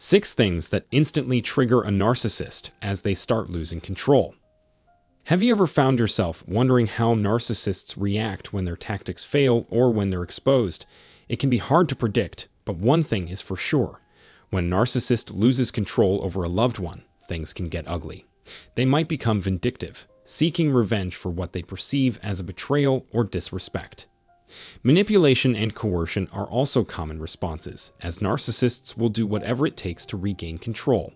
6 things that instantly trigger a narcissist as they start losing control. Have you ever found yourself wondering how narcissists react when their tactics fail or when they're exposed? It can be hard to predict, but one thing is for sure. When a narcissist loses control over a loved one, things can get ugly. They might become vindictive, seeking revenge for what they perceive as a betrayal or disrespect. Manipulation and coercion are also common responses, as narcissists will do whatever it takes to regain control.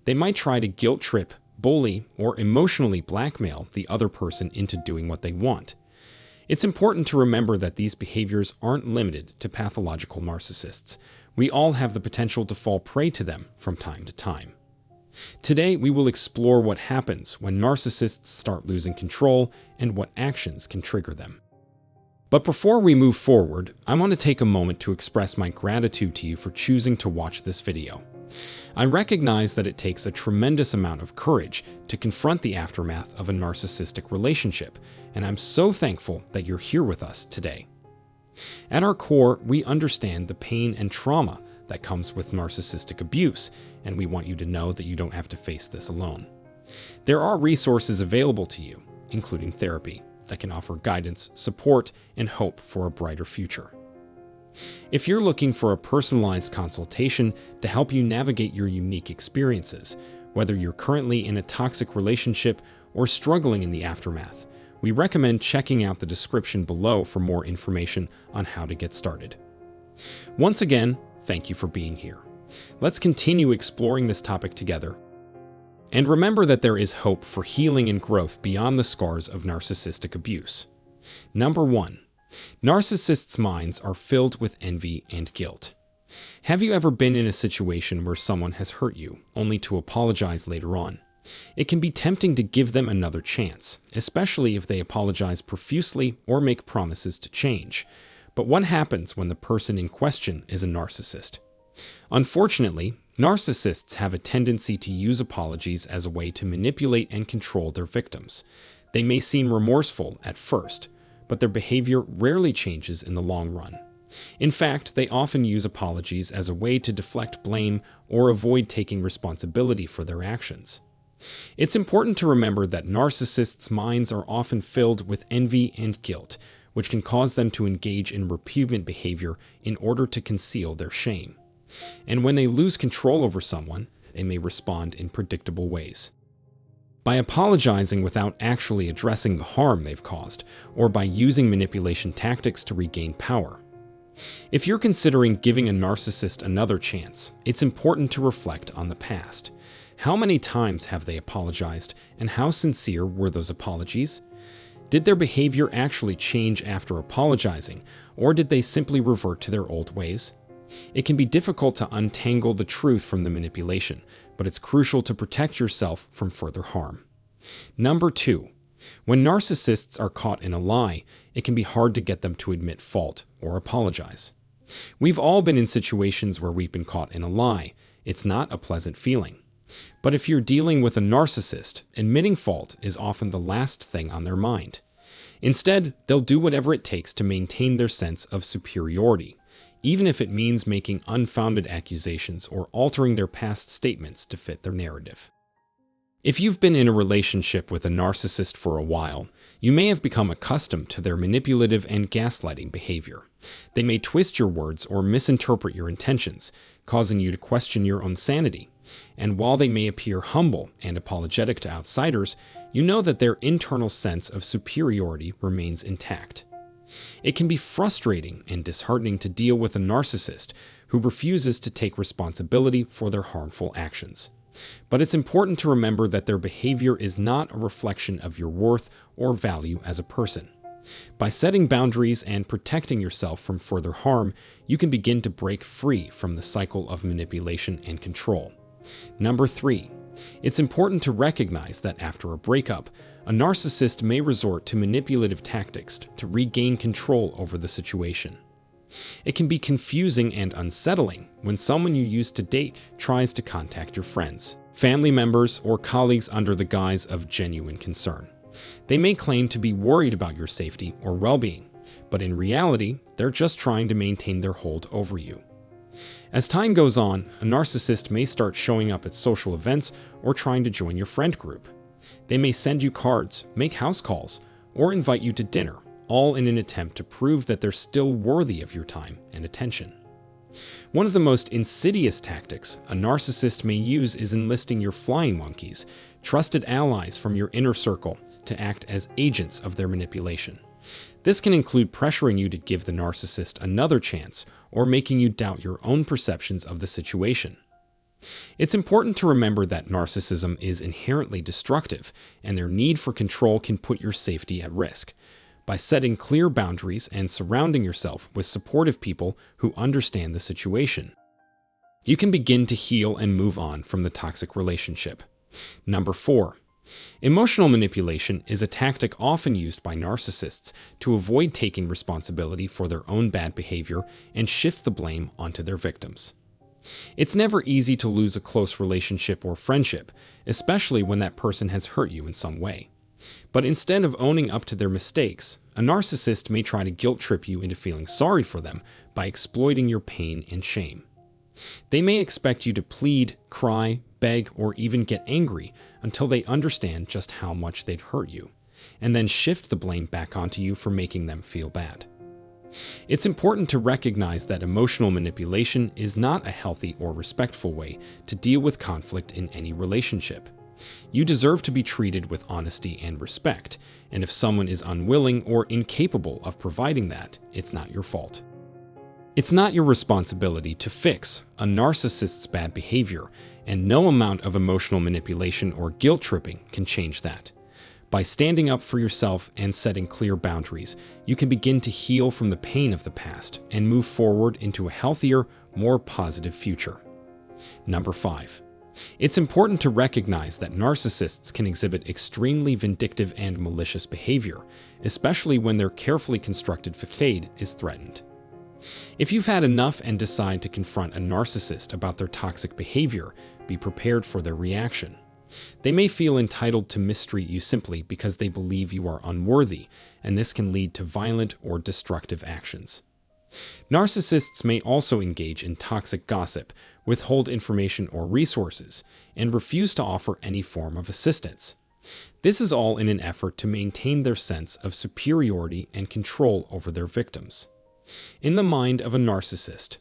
They might try to guilt trip, bully, or emotionally blackmail the other person into doing what they want. It's important to remember that these behaviors aren't limited to pathological narcissists. We all have the potential to fall prey to them from time to time. Today, we will explore what happens when narcissists start losing control and what actions can trigger them. But before we move forward, I want to take a moment to express my gratitude to you for choosing to watch this video. I recognize that it takes a tremendous amount of courage to confront the aftermath of a narcissistic relationship, and I'm so thankful that you're here with us today. At our core, we understand the pain and trauma that comes with narcissistic abuse, and we want you to know that you don't have to face this alone. There are resources available to you, including therapy, that can offer guidance, support, and hope for a brighter future. If you're looking for a personalized consultation to help you navigate your unique experiences, whether you're currently in a toxic relationship or struggling in the aftermath, we recommend checking out the description below for more information on how to get started. Once again, thank you for being here. Let's continue exploring this topic together. And remember that there is hope for healing and growth beyond the scars of narcissistic abuse. Number 1. Narcissists' minds are filled with envy and guilt. Have you ever been in a situation where someone has hurt you, only to apologize later on? It can be tempting to give them another chance, especially if they apologize profusely or make promises to change. But what happens when the person in question is a narcissist? Unfortunately, narcissists have a tendency to use apologies as a way to manipulate and control their victims. They may seem remorseful at first, but their behavior rarely changes in the long run. In fact, they often use apologies as a way to deflect blame or avoid taking responsibility for their actions. It's important to remember that narcissists' minds are often filled with envy and guilt, which can cause them to engage in repugnant behavior in order to conceal their shame. And when they lose control over someone, they may respond in predictable ways. By apologizing without actually addressing the harm they've caused, or by using manipulation tactics to regain power. If you're considering giving a narcissist another chance, it's important to reflect on the past. How many times have they apologized, and how sincere were those apologies? Did their behavior actually change after apologizing, or did they simply revert to their old ways? It can be difficult to untangle the truth from the manipulation, but it's crucial to protect yourself from further harm. Number 2. When narcissists are caught in a lie, it can be hard to get them to admit fault or apologize. We've all been in situations where we've been caught in a lie. It's not a pleasant feeling. But if you're dealing with a narcissist, admitting fault is often the last thing on their mind. Instead, they'll do whatever it takes to maintain their sense of superiority, even if it means making unfounded accusations or altering their past statements to fit their narrative. If you've been in a relationship with a narcissist for a while, you may have become accustomed to their manipulative and gaslighting behavior. They may twist your words or misinterpret your intentions, causing you to question your own sanity. And while they may appear humble and apologetic to outsiders, you know that their internal sense of superiority remains intact. It can be frustrating and disheartening to deal with a narcissist who refuses to take responsibility for their harmful actions. But it's important to remember that their behavior is not a reflection of your worth or value as a person. By setting boundaries and protecting yourself from further harm, you can begin to break free from the cycle of manipulation and control. Number 3. It's important to recognize that after a breakup, a narcissist may resort to manipulative tactics to regain control over the situation. It can be confusing and unsettling when someone you used to date tries to contact your friends, family members, or colleagues under the guise of genuine concern. They may claim to be worried about your safety or well-being, but in reality, they're just trying to maintain their hold over you. As time goes on, a narcissist may start showing up at social events or trying to join your friend group. They may send you cards, make house calls, or invite you to dinner, all in an attempt to prove that they're still worthy of your time and attention. One of the most insidious tactics a narcissist may use is enlisting your flying monkeys, trusted allies from your inner circle, to act as agents of their manipulation. This can include pressuring you to give the narcissist another chance or making you doubt your own perceptions of the situation. It's important to remember that narcissism is inherently destructive, and their need for control can put your safety at risk. By setting clear boundaries and surrounding yourself with supportive people who understand the situation, you can begin to heal and move on from the toxic relationship. Number 4. Emotional manipulation is a tactic often used by narcissists to avoid taking responsibility for their own bad behavior and shift the blame onto their victims. It's never easy to lose a close relationship or friendship, especially when that person has hurt you in some way. But instead of owning up to their mistakes, a narcissist may try to guilt trip you into feeling sorry for them by exploiting your pain and shame. They may expect you to plead, cry, beg, or even get angry until they understand just how much they've hurt you, and then shift the blame back onto you for making them feel bad. It's important to recognize that emotional manipulation is not a healthy or respectful way to deal with conflict in any relationship. You deserve to be treated with honesty and respect, and if someone is unwilling or incapable of providing that, it's not your fault. It's not your responsibility to fix a narcissist's bad behavior, and no amount of emotional manipulation or guilt tripping can change that. By standing up for yourself and setting clear boundaries, you can begin to heal from the pain of the past and move forward into a healthier, more positive future. Number 5. It's important to recognize that narcissists can exhibit extremely vindictive and malicious behavior, especially when their carefully constructed facade is threatened. If you've had enough and decide to confront a narcissist about their toxic behavior, be prepared for their reaction. They may feel entitled to mistreat you simply because they believe you are unworthy, and this can lead to violent or destructive actions. Narcissists may also engage in toxic gossip, withhold information or resources, and refuse to offer any form of assistance. This is all in an effort to maintain their sense of superiority and control over their victims. In the mind of a narcissist,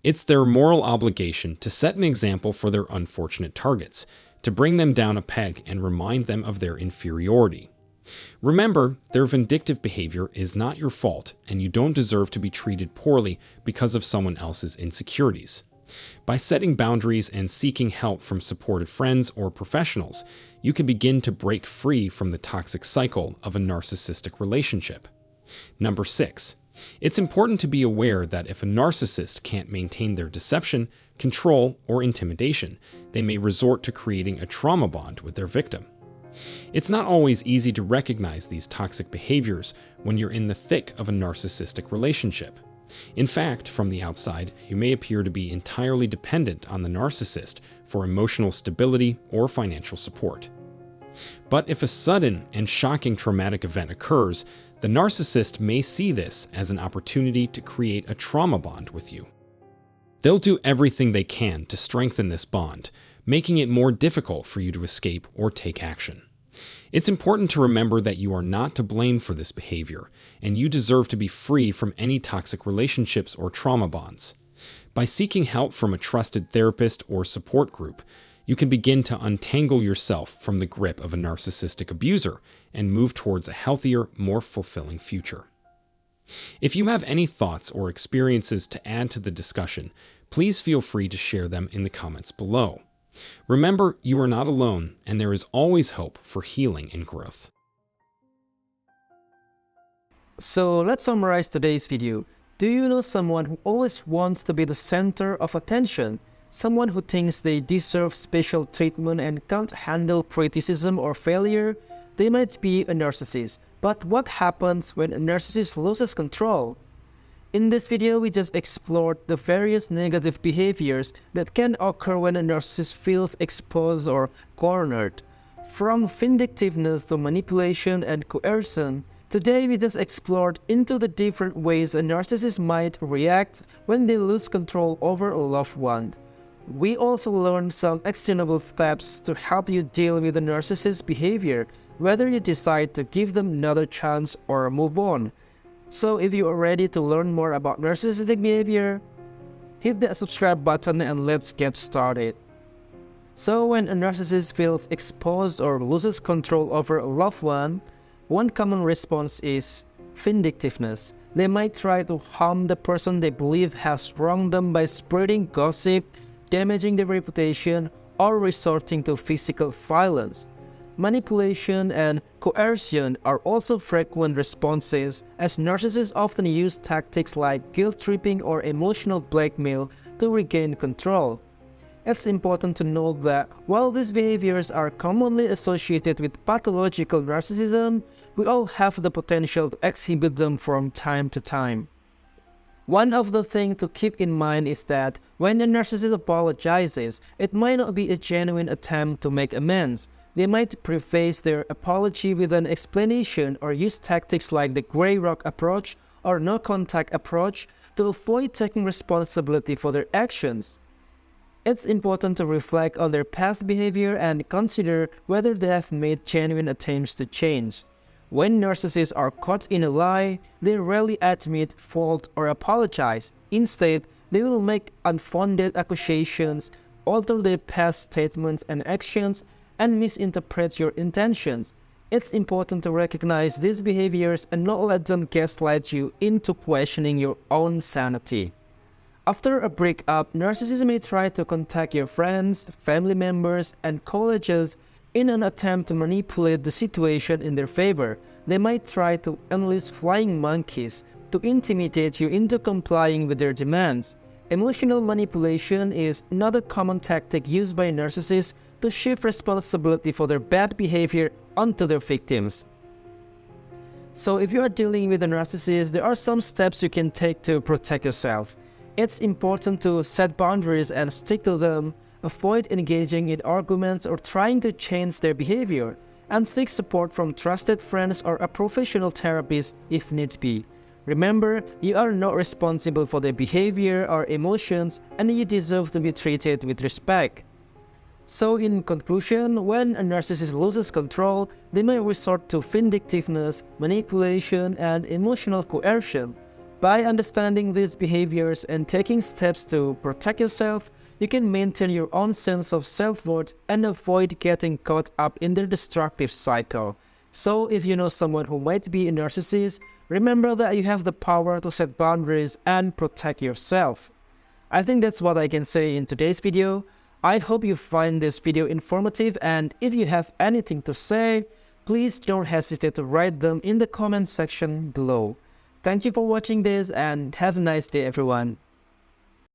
it's their moral obligation to set an example for their unfortunate targets, to bring them down a peg and remind them of their inferiority. Remember, their vindictive behavior is not your fault, and you don't deserve to be treated poorly because of someone else's insecurities. By setting boundaries and seeking help from supportive friends or professionals, you can begin to break free from the toxic cycle of a narcissistic relationship. Number 6. It's important to be aware that if a narcissist can't maintain their deception, control, or intimidation, they may resort to creating a trauma bond with their victim. It's not always easy to recognize these toxic behaviors when you're in the thick of a narcissistic relationship. In fact, from the outside, you may appear to be entirely dependent on the narcissist for emotional stability or financial support. But if a sudden and shocking traumatic event occurs, the narcissist may see this as an opportunity to create a trauma bond with you. They'll do everything they can to strengthen this bond, making it more difficult for you to escape or take action. It's important to remember that you are not to blame for this behavior, and you deserve to be free from any toxic relationships or trauma bonds. By seeking help from a trusted therapist or support group, you can begin to untangle yourself from the grip of a narcissistic abuser and move towards a healthier, more fulfilling future. If you have any thoughts or experiences to add to the discussion, please feel free to share them in the comments below. Remember, you are not alone, and there is always hope for healing and growth. So let's summarize today's video. Do you know someone who always wants to be the center of attention? Someone who thinks they deserve special treatment and can't handle criticism or failure? They might be a narcissist. But what happens when a narcissist loses control? In this video, we just explored the various negative behaviors that can occur when a narcissist feels exposed or cornered. From vindictiveness to manipulation and coercion, Today we just explored into the different ways a narcissist might react when they lose control over a loved one. We also learned some actionable steps to help you deal with the narcissist's behavior, whether you decide to give them another chance or move on. So if you are ready to learn more about narcissistic behavior, hit that subscribe button and let's get started. So when a narcissist feels exposed or loses control over a loved one common response is vindictiveness. They might try to harm the person they believe has wronged them by spreading gossip, damaging their reputation, or resorting to physical violence. Manipulation and coercion are also frequent responses, as narcissists often use tactics like guilt-tripping or emotional blackmail to regain control. It's important to note that while these behaviors are commonly associated with pathological narcissism, we all have the potential to exhibit them from time to time. One of the things to keep in mind is that when a narcissist apologizes, it might not be a genuine attempt to make amends. They might preface their apology with an explanation or use tactics like the gray rock approach or no contact approach to avoid taking responsibility for their actions. It's important to reflect on their past behavior and consider whether they have made genuine attempts to change. When narcissists are caught in a lie, they rarely admit fault or apologize. Instead, they will make unfounded accusations, alter their past statements and actions, and misinterpret your intentions. It's important to recognize these behaviors and not let them gaslight you into questioning your own sanity. After a breakup, narcissists may try to contact your friends, family members, and colleagues in an attempt to manipulate the situation in their favor. They might try to enlist flying monkeys to intimidate you into complying with their demands. Emotional manipulation is another common tactic used by narcissists to shift responsibility for their bad behavior onto their victims. So if you are dealing with a narcissist, there are some steps you can take to protect yourself. It's important to set boundaries and stick to them. Avoid engaging in arguments or trying to change their behavior, and seek support from trusted friends or a professional therapist if need be. Remember, you are not responsible for their behavior or emotions, and you deserve to be treated with respect. So in conclusion, when a narcissist loses control, they may resort to vindictiveness, manipulation, and emotional coercion. By understanding these behaviors and taking steps to protect yourself, you can maintain your own sense of self-worth and avoid getting caught up in their destructive cycle. So if you know someone who might be a narcissist, remember that you have the power to set boundaries and protect yourself. I think that's what I can say in today's video. I hope you find this video informative, and if you have anything to say, please don't hesitate to write them in the comment section below. Thank you for watching this and have a nice day everyone.